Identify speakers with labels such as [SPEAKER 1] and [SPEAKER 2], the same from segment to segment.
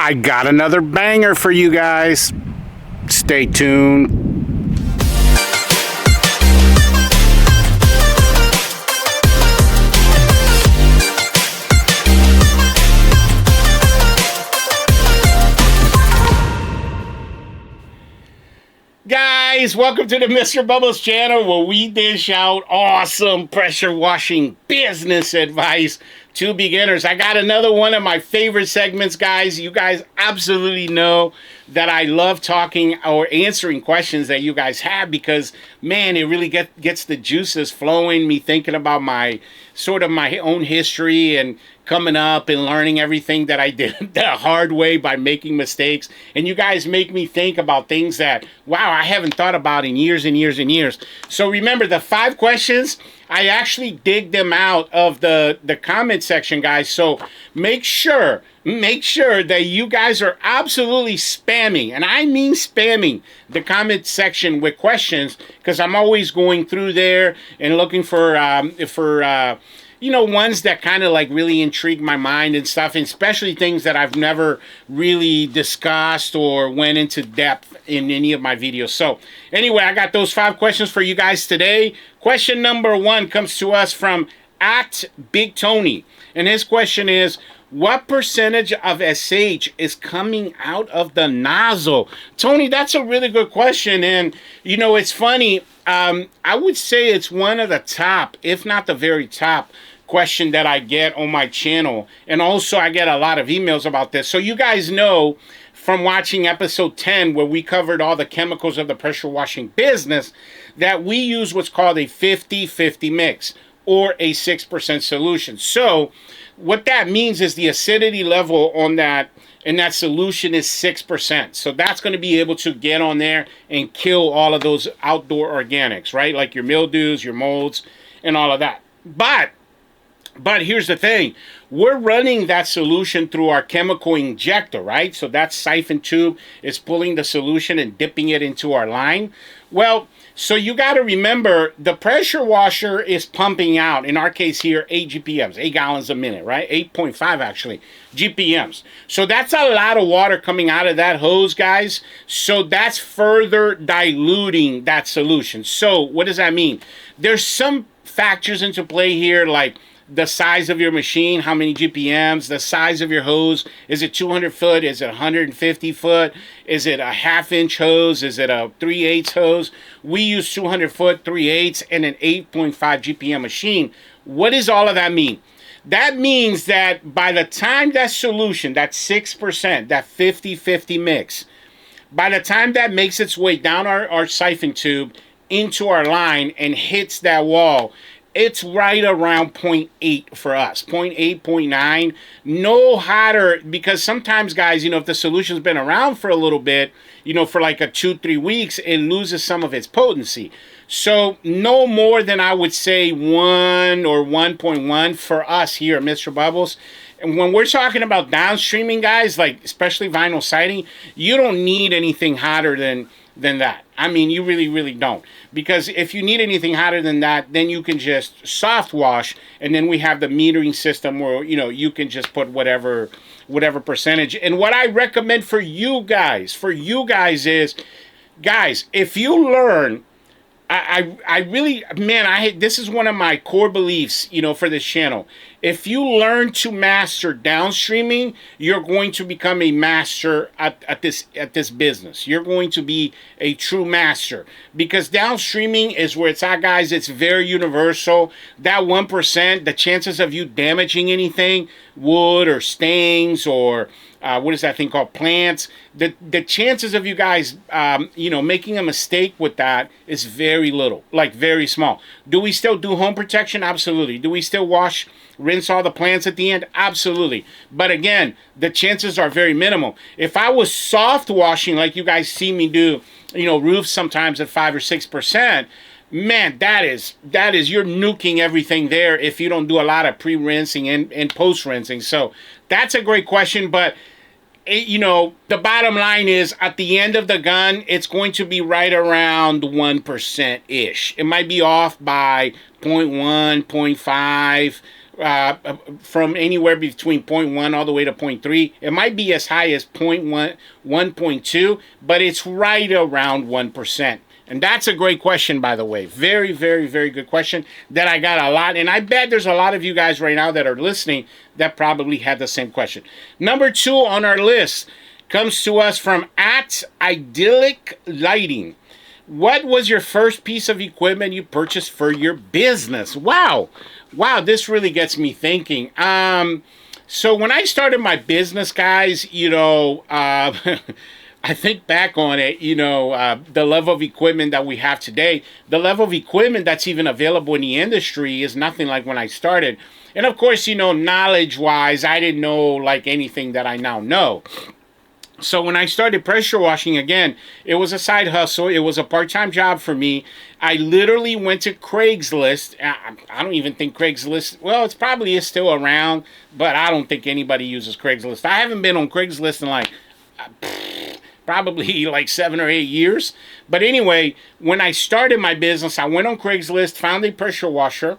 [SPEAKER 1] I got another banger for you guys. Stay tuned. Guys, welcome to the Mr. Bubbles channel, where we dish out awesome pressure washing business advice to beginners. I got another one of my favorite segments, guys. You guys absolutely know that I love talking or answering questions that you guys have, because man, it really gets the juices flowing, me thinking about my own history and coming up and learning everything that I did the hard way by making mistakes. And you guys make me think about things that, wow, I haven't thought about in years and years and years. So remember, the 5 questions, I actually dig them out of the comment section, guys. So make sure that you guys are absolutely spamming, and I mean spamming, the comment section with questions, because I'm always going through there and looking for you know, ones that kind of like really intrigue my mind and stuff, and especially things that I've never really discussed or went into depth in any of my videos. So anyway, I got those 5 questions for you guys today. Question number 1 comes to us from @BigTony, and his question is, what percentage of SH is coming out of the nozzle? Tony, that's a really good question. And you know, it's funny, I would say it's one of the top, if not the very top question that I get on my channel. And also I get a lot of emails about this. So you guys know from watching episode 10, where we covered all the chemicals of the pressure washing business, that we use what's called a 50-50 mix, or a 6% solution. So what that means is the acidity level on that in that solution is 6%. So that's going to be able to get on there and kill all of those outdoor organics, right? Like your mildews, your molds, and all of that. But here's the thing. We're running that solution through our chemical injector, right? So that siphon tube is pulling the solution and dipping it into our line. Well, so you got to remember, the pressure washer is pumping out, in our case here, 8 GPMs, 8 gallons a minute, right? 8.5 actually, GPMs. So that's a lot of water coming out of that hose, guys. So that's further diluting that solution. So what does that mean? There's some factors into play here, like the size of your machine, how many GPMs, the size of your hose. Is it 200 foot? Is it 150 foot? Is it a 1/2 inch hose? Is it a 3/8 hose? We use 200 foot, 3/8 and an 8.5 GPM machine. What does all of that mean? That means that by the time that solution, that 6%, that 50-50 mix, by the time that makes its way down our siphon tube into our line and hits that wall, it's right around 0.8 for us, 0.8, 0.9, no hotter, because sometimes, guys, you know, if the solution's been around for a little bit, you know, for like 2-3 weeks, it loses some of its potency. So no more than, I would say, 1 or 1.1 for us here at Mr. Bubbles. And when we're talking about downstreaming, guys, like especially vinyl siding, you don't need anything hotter than that. I mean, you really don't. Because if you need anything hotter than that, then you can just soft wash, and then we have the metering system where, you know, you can just put whatever percentage. And what I recommend for you guys is, guys, if you learn, I really, man, this is one of my core beliefs, you know, for this channel. If you learn to master downstreaming, you're going to become a master at this business. You're going to be a true master, because downstreaming is where it's at, guys. It's very universal. That 1%, the chances of you damaging anything, wood or stains or what is that thing called, plants, the chances of you guys you know, making a mistake with that is very little, like very small. Do we still do home protection? Absolutely. Do we still rinse all the plants at the end? Absolutely. But again, the chances are very minimal. If I was soft washing, like you guys see me do, you know, roofs sometimes at 5 or 6%, man, that is you're nuking everything there if you don't do a lot of pre-rinsing and post-rinsing. So that's a great question, but you know, the bottom line is, at the end of the gun, it's going to be right around 1%-ish. It might be off by 0.1, 0.5, from anywhere between 0.1 all the way to 0.3. It might be as high as 0.1, 1.2, but it's right around 1%. And that's a great question, by the way. Very, very, very good question that I got a lot. And I bet there's a lot of you guys right now that are listening that probably had the same question. Number 2 on our list comes to us from @Idyllic Lighting. What was your first piece of equipment you purchased for your business? Wow. Wow, this really gets me thinking. So when I started my business, guys, you know, I think back on it, you know, the level of equipment that we have today, the level of equipment that's even available in the industry is nothing like when I started. And of course, you know, knowledge-wise, I didn't know like anything that I now know. So when I started pressure washing again, it was a side hustle. It was a part-time job for me. I literally went to Craigslist. I don't even think Craigslist, well, it's probably is still around, but I don't think anybody uses Craigslist. I haven't been on Craigslist in like probably like 7 or 8 years. But anyway, when I started my business, I went on Craigslist, found a pressure washer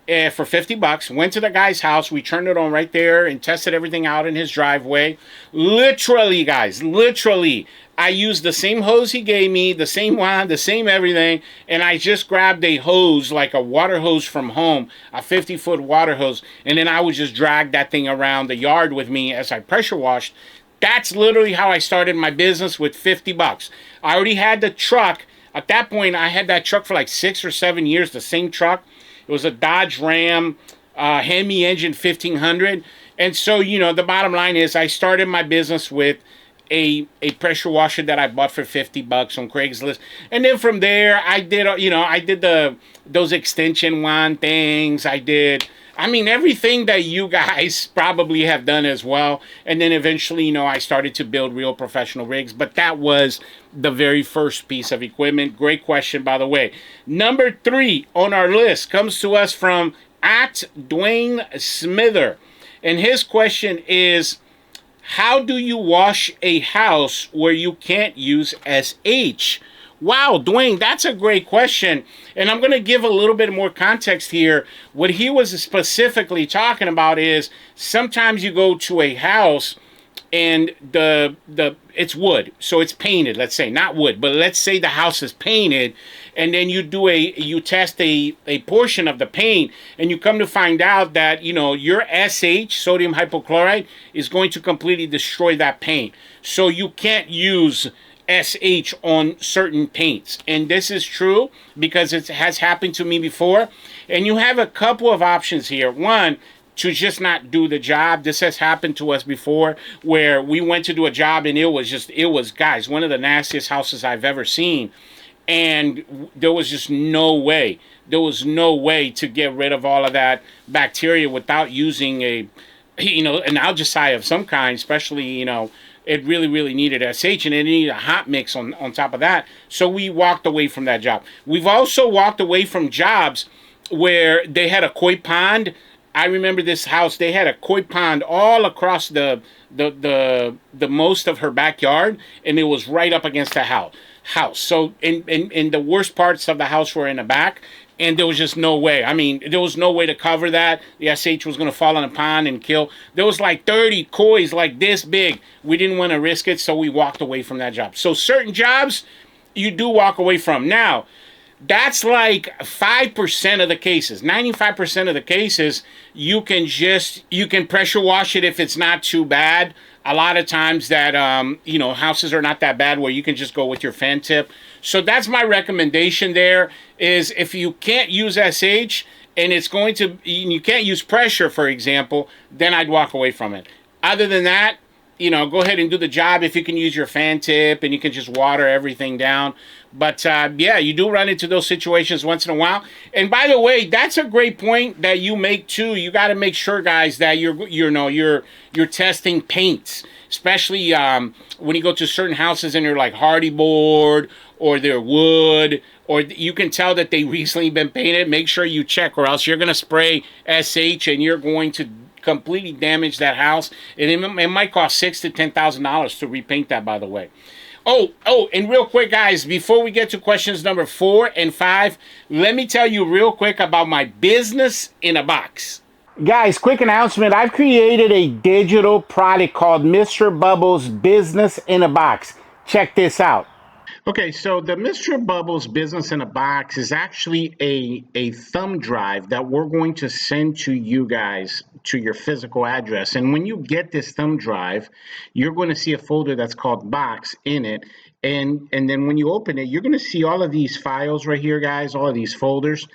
[SPEAKER 1] for $50. Went to the guy's house. We turned it on right there and tested everything out in his driveway. Literally, guys, literally, I used the same hose he gave me, the same one, the same everything, and I just grabbed a hose, like a water hose from home, a 50-foot water hose, and then I would just drag that thing around the yard with me as I pressure washed. That's literally how I started my business, with $50. I already had the truck. At that point, I had that truck for like 6 or 7 years, the same truck. It was a Dodge Ram Hemi engine 1500. And so, you know, the bottom line is I started my business with a pressure washer that I bought for $50 on Craigslist. And then from there, I did, you know, I did those extension wand things. I mean, everything that you guys probably have done as well. And then eventually, you know, I started to build real professional rigs. But that was the very first piece of equipment. Great question, by the way. Number 3 on our list comes to us from @Dwayne Smither. And his question is, how do you wash a house where you can't use SH? Wow, Dwayne, that's a great question. And I'm going to give a little bit more context here. What he was specifically talking about is sometimes you go to a house and it's wood, so it's painted, let's say, not wood, but let's say the house is painted, and then you test a portion of the paint, and you come to find out that, you know, your SH, sodium hypochlorite, is going to completely destroy that paint. So you can't use SH on certain paints. And this is true because it has happened to me before. And you have a couple of options here. One, to just not do the job. This has happened to us before, where we went to do a job and it was, guys, one of the nastiest houses I've ever seen. And there was just no way. There was no way to get rid of all of that bacteria without using an algaecide of some kind, especially, you know, it really, really needed SH, and it needed a hot mix on top of that. So we walked away from that job. We've also walked away from jobs where they had a koi pond. I remember this house, they had a koi pond all across the most of her backyard, and it was right up against the house. So in the worst parts of the house were in the back, and there was just no way. I mean, there was no way to cover that. The SH was going to fall in the pond and kill. There was like 30 kois like this big. We didn't want to risk it, so we walked away from that job. So certain jobs you do walk away from. Now, that's like 5% of the cases. 95% of the cases, you can pressure wash it if it's not too bad. A lot of times that, houses are not that bad where you can just go with your fan tip. So that's my recommendation there, is if you can't use SH and you can't use pressure, for example, then I'd walk away from it. Other than that, go ahead and do the job if you can use your fan tip and you can just water everything down. But yeah, you do run into those situations once in a while. And by the way, that's a great point that you make too. You got to make sure, guys, that you're testing paints, especially when you go to certain houses and they're like hardy board or they're wood, or you can tell that they recently been painted. Make sure you check, or else you're going to spray SH and you're going to completely damage that house. And it might cost $6,000 to $10,000 to repaint that, by the way. Oh, and real quick, guys, before we get to questions number 4 and 5, let me tell you real quick about my business in a box. Guys, quick announcement. I've created a digital product called Mr. Bubbles Business in a Box. Check this out. Okay, so the Mr. Bubbles Business in a Box is actually a thumb drive that we're going to send to you guys to your physical address. And when you get this thumb drive, you're going to see a folder that's called Box in it. And then when you open it, you're going to see all of these files right here, guys, all of these folders.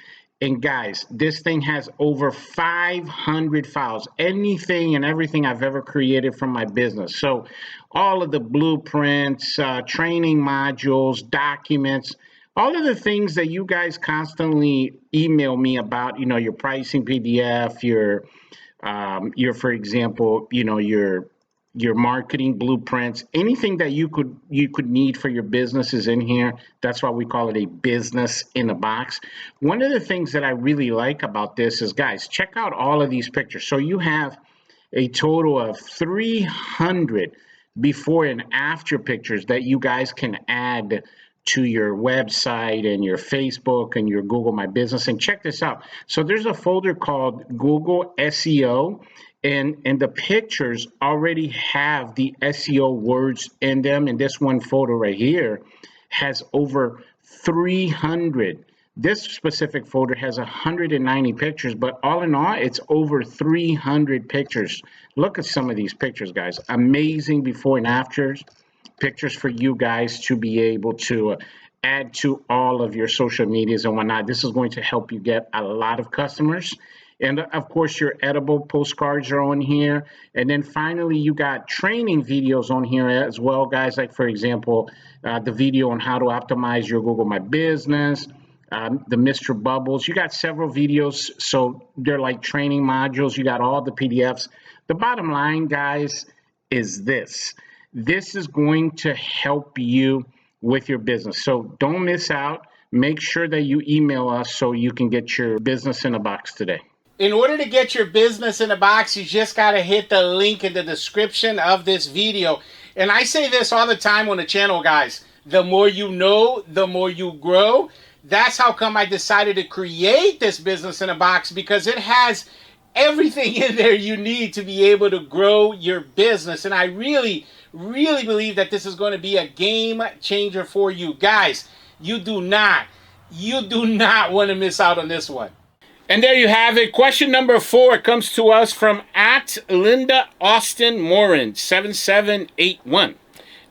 [SPEAKER 1] And guys, this thing has over 500 files, anything and everything I've ever created from my business. So all of the blueprints, training modules, documents, all of the things that you guys constantly email me about, you know, your pricing PDF, your, for example, you know, your marketing blueprints, anything that you could need for your business is in here. That's why we call it a business in a box. One of the things that I really like about this is, guys, check out all of these pictures. So you have a total of 300 before and after pictures that you guys can add to your website and your Facebook and your Google My Business. And check this out. So there's a folder called Google SEO, and the pictures already have the SEO words in them. And this one photo right here has over 300. This specific folder has 190 pictures, but all in all, it's over 300 pictures. Look at some of these pictures, guys. Amazing before and afters pictures for you guys to be able to add to all of your social medias and whatnot. This is going to help you get a lot of customers. And of course, your edible postcards are on here. And then finally, you got training videos on here as well, guys. Like, for example, the video on how to optimize your Google My Business, the Mr. Bubbles. You got several videos. So they're like training modules. You got all the PDFs. The bottom line, guys, is this. This is going to help you with your business. So don't miss out. Make sure that you email us so you can get your business in a box today. In order to get your business in a box, you just got to hit the link in the description of this video. And I say this all the time on the channel, guys. The more you know, the more you grow. That's how come I decided to create this business in a box, because it has everything in there you need to be able to grow your business. And I really believe that this is going to be a game changer for you. Guys, you do not want to miss out on this one. And there you have it. Question number 4 comes to us from @Linda Austin Morin 7781.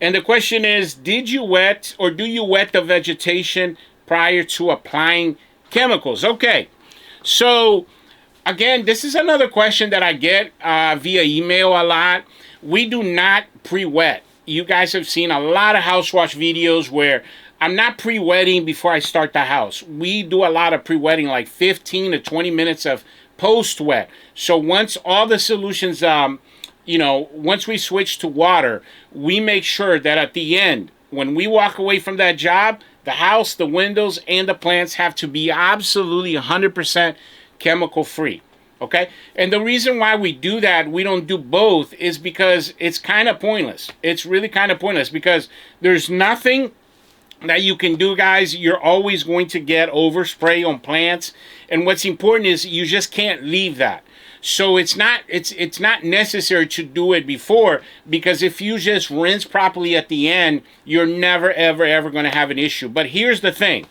[SPEAKER 1] And the question is, did you wet or do you wet the vegetation prior to applying chemicals? Okay, so again, this is another question that I get via email a lot. We do not pre-wet. You guys have seen a lot of house wash videos where I'm not pre-wetting before I start the house. We do a lot of pre-wetting, like 15 to 20 minutes of post-wet. So once all the solutions, once we switch to water, we make sure that at the end, when we walk away from that job, the house, the windows, and the plants have to be absolutely 100% chemical free. Okay? And the reason why we do that, we don't do both, is because it's kind of pointless. It's really kind of pointless because there's nothing that you can do, guys. You're always going to get overspray on plants. And what's important is you just can't leave that. So it's not necessary to do it before, because if you just rinse properly at the end, you're never, ever going to have an issue. But here's the thing.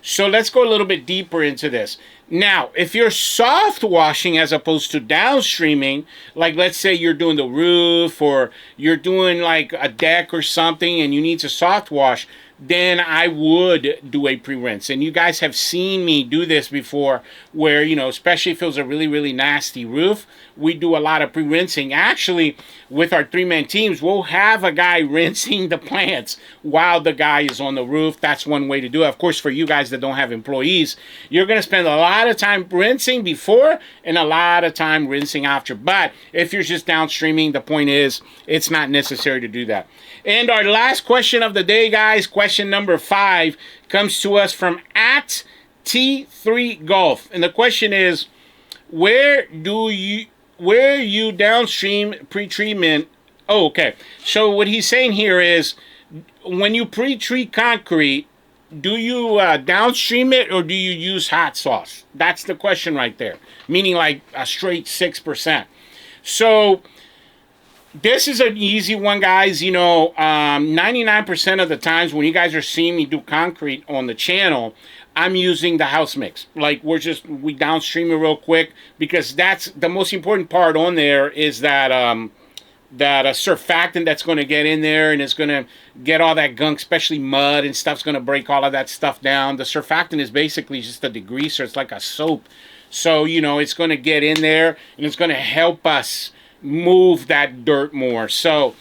[SPEAKER 1] So let's go a little bit deeper into this. Now, if you're soft washing as opposed to downstreaming, like let's say you're doing the roof or you're doing like a deck or something and you need to soft wash, then I would do a pre-rinse. And you guys have seen me do this before where, especially if it was a really nasty roof, we do a lot of pre-rinsing. Actually, with our 3-man teams, we'll have a guy rinsing the plants while the guy is on the roof. That's one way to do it. Of course, for you guys that don't have employees, you're going to spend a lot of time rinsing before and a lot of time rinsing after. But if you're just downstreaming, the point is it's not necessary to do that. And our last question of the day, guys, question number 5, comes to us from @T3Golf. And the question is, where you downstream pre-treatment? Oh, okay. So what he's saying here is, when you pre-treat concrete, downstream it, or do you use hot sauce? That's the question right there. Meaning like a straight 6%. So this is an easy one, guys. You know, 99% of the times when you guys are seeing me do concrete on the channel, I'm using the house mix. Like we downstream it real quick, because that's the most important part on there, is that that a surfactant that's going to get in there, and it's going to get all that gunk, especially mud and stuff's going to break all of that stuff down. The surfactant is basically just a degreaser. It's like a soap. So, you know, it's going to get in there, and it's going to help us move that dirt more. So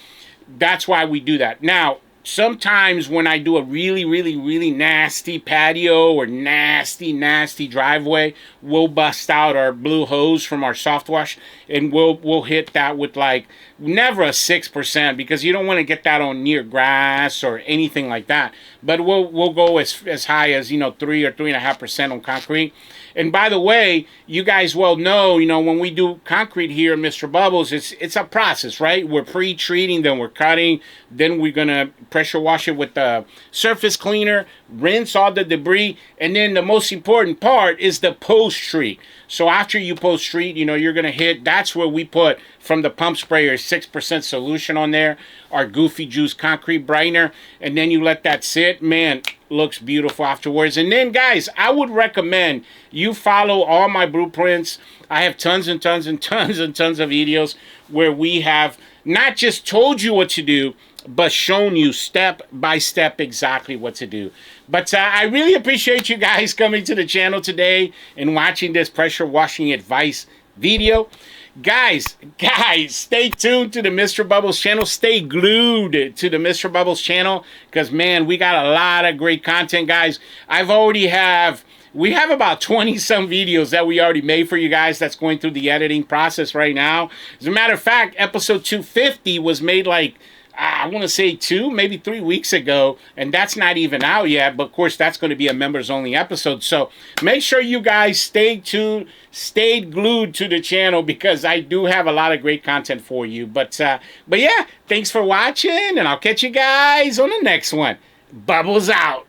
[SPEAKER 1] that's why we do that. Now, sometimes when I do a really nasty patio or nasty driveway, we'll bust out our blue hose from our soft wash, and we'll hit that with like never a 6%, because you don't want to get that on near grass or anything like that. But we'll go as high as, you know, 3 or 3.5% on concrete. And by the way, you guys well know, you know, when we do concrete here in Mr. Bubbles, it's a process, right? We're pre-treating, then we're cutting, then we're going to pressure wash it with the surface cleaner, rinse all the debris, and then the most important part is the post-treat. So after you post-treat, you know, you're going to hit, that's where we put from the pump sprayer 6% solution on there, our Goofy Juice concrete brightener, and then you let that sit. Man, looks beautiful afterwards. And then, guys, I would recommend you follow all my blueprints. I have tons and tons of videos where we have not just told you what to do, but shown you step by step exactly what to do. But I really appreciate you guys coming to the channel today and watching this pressure washing advice video. Guys, stay tuned to the Mr. Bubbles channel. Stay glued to the Mr. Bubbles channel, because, man, we got a lot of great content, guys. We have about 20-some videos that we already made for you guys that's going through the editing process right now. As a matter of fact, episode 250 was made like, I want to say 2, maybe 3 weeks ago, and that's not even out yet. But of course, that's going to be a members only episode. So make sure you guys stay tuned, stay glued to the channel, because I do have a lot of great content for you. But yeah, thanks for watching, and I'll catch you guys on the next one. Bubbles out.